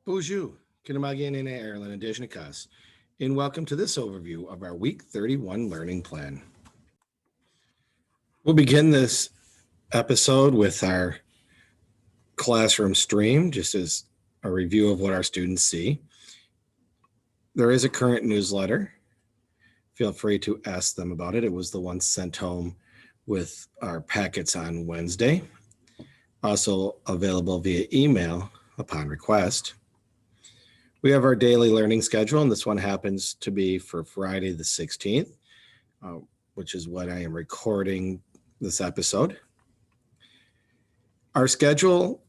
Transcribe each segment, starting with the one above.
Bonjour, Kinamagian in Ireland, Deshnikas, and welcome to this overview of our Week 31 learning plan. We'll begin this episode with our classroom stream, just as a review of what our students see. There is a current newsletter. Feel free to ask them about it. It was the one sent home with our packets on Wednesday. Also available via email upon request. We have our daily learning schedule, and this one happens to be for Friday the 16th, which is what I am recording this episode. Our schedule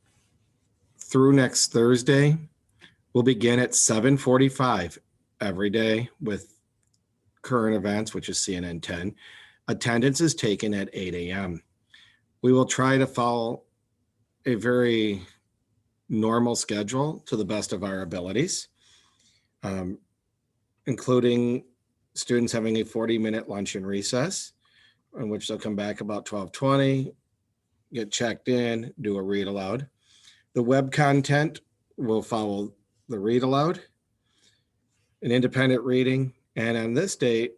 through next Thursday will begin at 7:45 every day with current events, which is CNN 10. Attendance is taken at 8 a.m. We will try to follow a very normal schedule to the best of our abilities, including students having a 40-minute lunch and recess, in which they'll come back about 12:20, get checked in, do a read aloud. The web content will follow the read aloud, an independent reading, and on this date,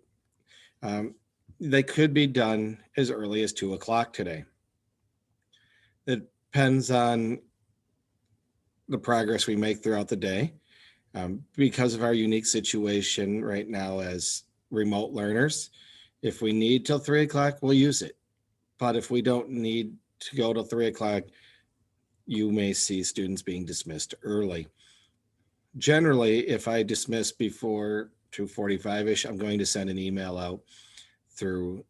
they could be done as early as 2 o'clock today. It depends on the progress we make throughout the day. Because of our unique situation right now as remote learners, if we need till 3 o'clock, we'll use it. But if we don't need to go till 3 o'clock, you may see students being dismissed early. Generally, if I dismiss before 2:45-ish, I'm going to send an email out through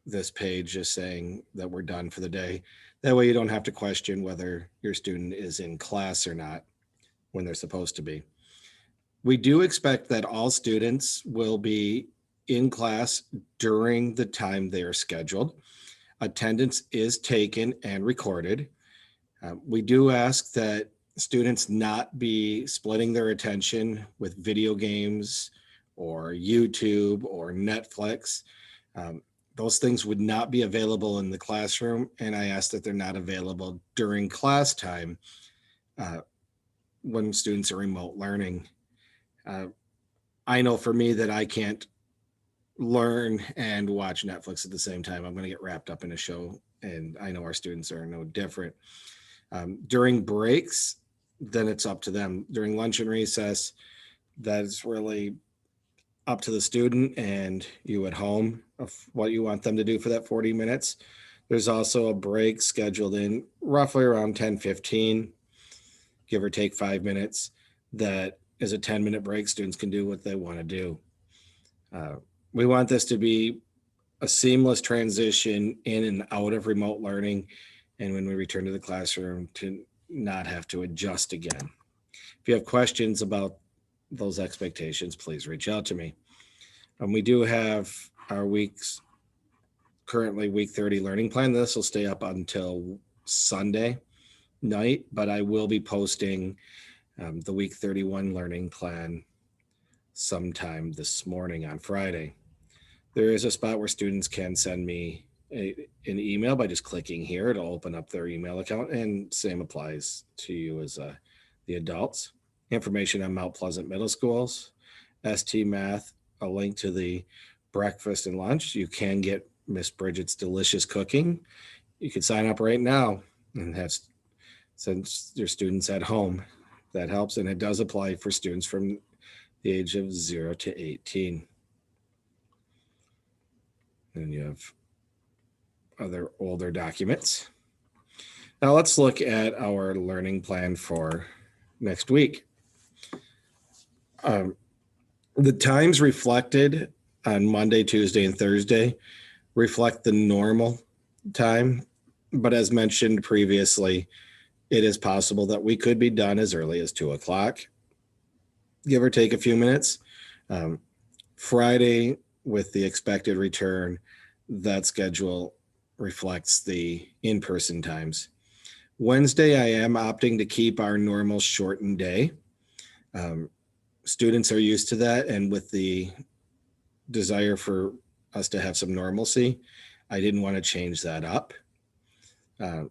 this page just saying that we're done for the day. That way you don't have to question whether your student is in class or not when they're supposed to be. We do expect that all students will be in class during the time they are scheduled. Attendance is taken and recorded. We do ask that students not be splitting their attention with video games or YouTube or Netflix. Those things would not be available in the classroom, and I ask that they're not available during class time when students are remote learning. I know for me that I can't learn and watch Netflix at the same time. I'm going to get wrapped up in a show, and I know our students are no different. During breaks, then it's up to them. During lunch and recess, that's really up to the student and you at home of what you want them to do for that 40 minutes. There's also a break scheduled in roughly around 10:15, give or take 5 minutes. That is a 10-minute break. Students can do what they want to do. We want this to be a seamless transition in and out of remote learning, and when we return to the classroom to not have to adjust again. If you have questions about those expectations, please reach out to me. We do have our currently week 30 learning plan. This will stay up until Sunday night, but I will be posting the week 31 learning plan sometime this morning on Friday. There is a spot where students can send me an email by just clicking here. It'll open up their email account, and same applies to you as the adults. Information on Mount Pleasant Middle Schools, ST Math, a link to the breakfast and lunch. You can get Miss Bridget's delicious cooking. You can sign up right now and have send your students at home. That helps, and it does apply for students from the age of 0 to 18. And you have other older documents. Now let's look at our learning plan for next week. The times reflected on Monday, Tuesday, and Thursday reflect the normal time, but as mentioned previously, it is possible that we could be done as early as 2 o'clock, give or take a few minutes. Friday, with the expected return, that schedule reflects the in-person times. Wednesday, I am opting to keep our normal shortened day. Students are used to that, and with the desire for us to have some normalcy, I didn't want to change that up. And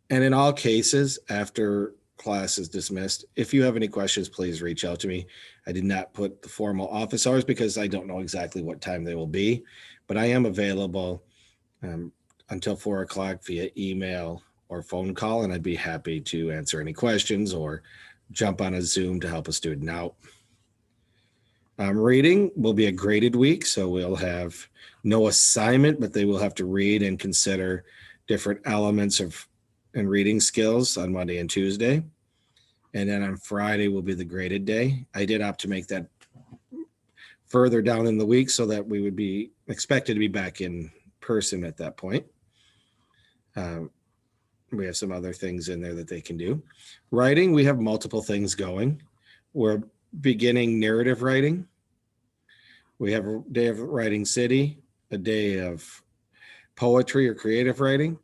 in all cases, after class is dismissed. If you have any questions, please reach out to me. I did not put the formal office hours because I don't know exactly what time they will be, but I am available until 4 o'clock via email or phone call, and I'd be happy to answer any questions or jump on a Zoom to help a student out. Reading will be a graded week, so we'll have no assignment, but they will have to read and consider different elements of and reading skills on Monday and Tuesday. And then on Friday will be the graded day. I did opt to make that further down in the week so that we would be expected to be back in person at that point. We have some other things in there that they can do. Writing, we have multiple things going. We're beginning narrative writing. We have a day of writing city, a day of poetry or creative writing.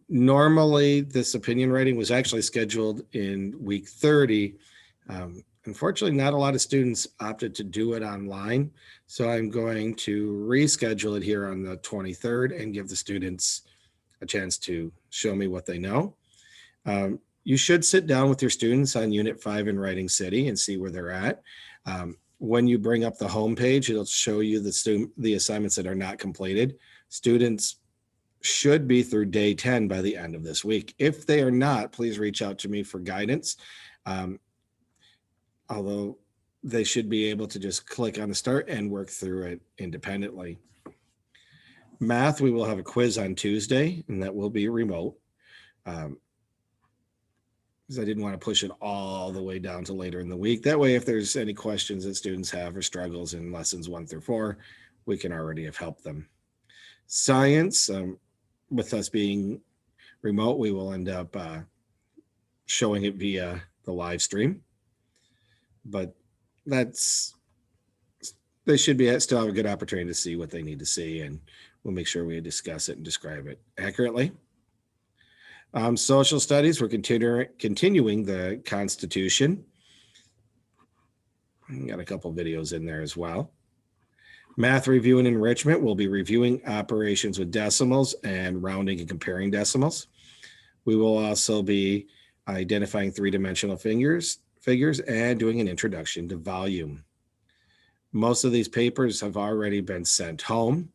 Normally, this opinion writing was actually scheduled in week 30. Unfortunately, not a lot of students opted to do it online. So I'm going to reschedule it here on the 23rd and give the students a chance to show me what they know. You should sit down with your students on Unit 5 in Writing City and see where they're at. When you bring up the homepage, it'll show you the assignments that are not completed. Students should be through day 10 by the end of this week. If they are not, please reach out to me for guidance. Although they should be able to just click on the start and work through it independently. Math, we will have a quiz on Tuesday, and that will be remote. Because I didn't want to push it all the way down to later in the week. That way, if there's any questions that students have or struggles in lessons 1 through 4, we can already have helped them. Science, with us being remote, we will end up showing it via the live stream. But they should still have a good opportunity to see what they need to see, and we'll make sure we discuss it and describe it accurately. Social studies, we're continuing the Constitution. Got a couple videos in there as well. Math review and enrichment, we'll be reviewing operations with decimals and rounding and comparing decimals. We will also be identifying three-dimensional figures and doing an introduction to volume. Most of these papers have already been sent home.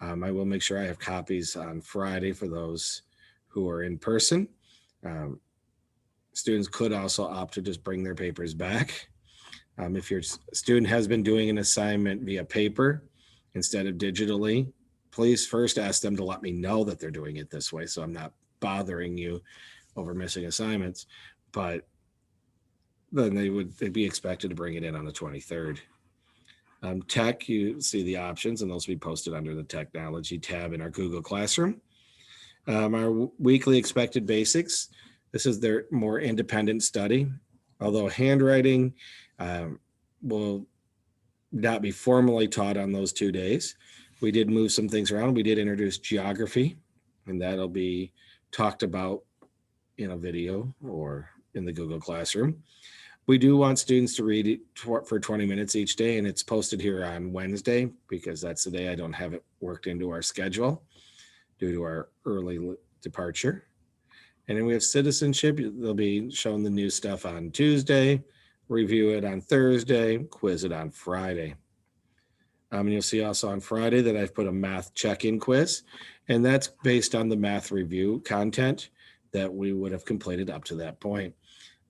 I will make sure I have copies on Friday for those who are in person. Students could also opt to just bring their papers back. If your student has been doing an assignment via paper instead of digitally, please first ask them to let me know that they're doing it this way, so I'm not bothering you over missing assignments. But then they'd be expected to bring it in on the 23rd. Tech, you see the options, and those will be posted under the technology tab in our Google Classroom. Our weekly expected basics, this is their more independent study. Although handwriting will not be formally taught on those 2 days, we did move some things around. We did introduce geography, and that'll be talked about in a video or in the Google Classroom. We do want students to read it for 20 minutes each day, and it's posted here on Wednesday because that's the day I don't have it worked into our schedule due to our early departure. And then we have citizenship. They'll be showing the new stuff on Tuesday, review it on Thursday, quiz it on Friday. And you'll see also on Friday that I've put a math check-in quiz, and that's based on the math review content that we would have completed up to that point.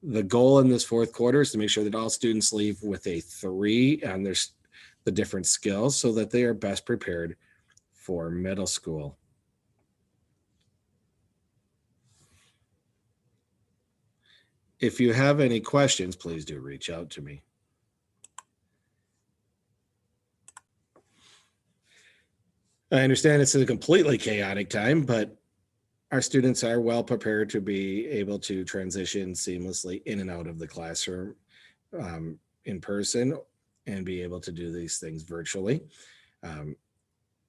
The goal in this 4th quarter is to make sure that all students leave with a 3 on the different skills so that they are best prepared for middle school. If you have any questions, please do reach out to me. I understand it's a completely chaotic time, but our students are well prepared to be able to transition seamlessly in and out of the classroom in person and be able to do these things virtually.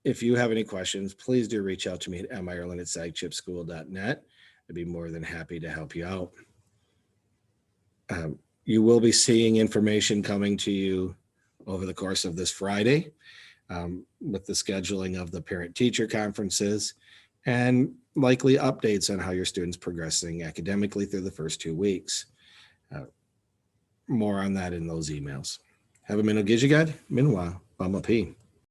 If you have any questions, please do reach out to me at mireland@sagchipschool.net. I'd be more than happy to help you out. You will be seeing information coming to you over the course of this Friday with the scheduling of the parent-teacher conferences and likely updates on how your students progressing academically through the first 2 weeks. More on that in those emails. Have a minute, Gijigad. Minwa, Bama P.